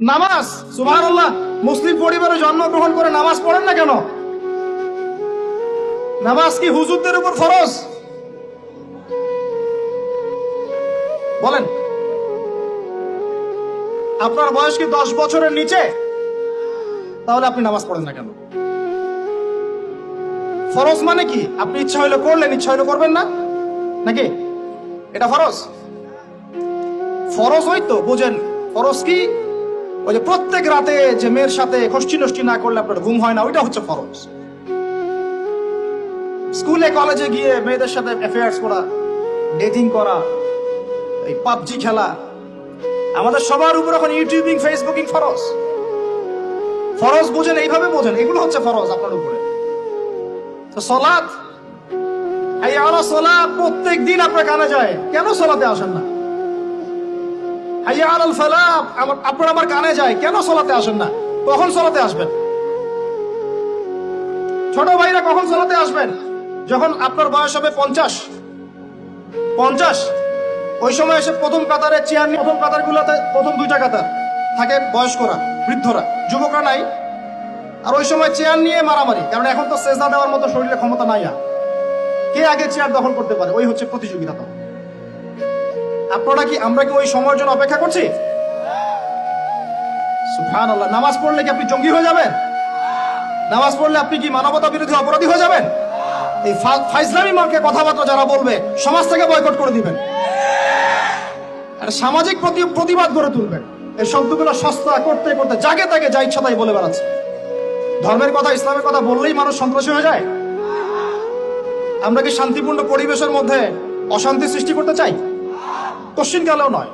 নামাজ, সুবহানাল্লাহ। মুসলিম পরিবারে জন্মগ্রহণ করে নামাজ পড়েন না কেন? নামাজ কি হুজুরদের উপর ফরজ? বলেন। আপনার বয়স কি 10 বছরের নিচে? তাহলে আপনি নামাজ পড়েন না কেন? ফরজ মানে কি? আপনি ইচ্ছা হইলে করলেন, ইচ্ছা হইলে করবেন না, নাকি এটা ফরজ? ফরজ হয়তো বুঝেন। ফরজ কি? ওই যে প্রত্যেক রাতে যে মেয়ের সাথে খষ্টি নষ্টি না করলে আপনার ঘুম হয় না, ওইটা হচ্ছে ফরজ। স্কুলে কলেজে গিয়ে মেয়েদের সাথে অ্যাফেয়ার্স করা, ডেটিং করা, এই পাবজি খেলা, আমাদের সবার উপর এখন ইউটিউবিং, ফেসবুকিং ফরজ। ফরজ বুঝেন, এইভাবে বোঝেন, এগুলো হচ্ছে ফরজ আপনার উপরে। তো সলাত, এই আলা সলাত প্রত্যেক দিন আপনার কানে যায়, কেন সলাতে আসেন না? হাইয়া আলাল ফালাহ আপনার আমার কানে যায়, কেন সলাতে আসেন না? কখন সলাতে আসবেন? ছোট ভাইরা কখন সলাতে আসবেন? যখন আপনার বয়স হবে 50, ওই সময় এসে প্রথম কাতারে চেয়ার নিয়ে, প্রথম কাতার গুলোতে প্রথম 2টা কাতার থাকে বয়স্করা, বৃদ্ধরা, যুবকরা নাই। আর ওই সময় চেয়ার নিয়ে মারামারি, কারণ এখন তো সেজদা দেওয়ার মতো শরীরে ক্ষমতা নাই। আর কে আগে চেয়ার দখল করতে পারে, ওই হচ্ছে প্রতিযোগিতা। তো আপনারা কি, আমরা কি ওই সময়ের জন্য অপেক্ষা করছি? সুবহানাল্লাহ। নামাজ পড়লে কি আপনি জঙ্গি হয়ে যাবেন? নামাজ পড়লে আপনি কি মানবতা বিরোধী অপরাধী হয়ে যাবেন? এই ফাইজলামি মার্কে কথাবার্তা যারা বলবে, সমাজ থেকে বয়কট করে দিবেন আর সামাজিক প্রতিবাদ গড়ে তুলবেন। এই শব্দগুলো সস্তা করতে করতে জাগে তাকে যা ইচ্ছা তাই বলে বেড়াচ্ছে। ধর্মের কথা, ইসলামের কথা বললেই মানুষ সন্ত্রাসী হয়ে যায়। আমরা কি শান্তিপূর্ণ পরিবেশের মধ্যে অশান্তি সৃষ্টি করতে চাই? কোশ্চিন কালেও নয়।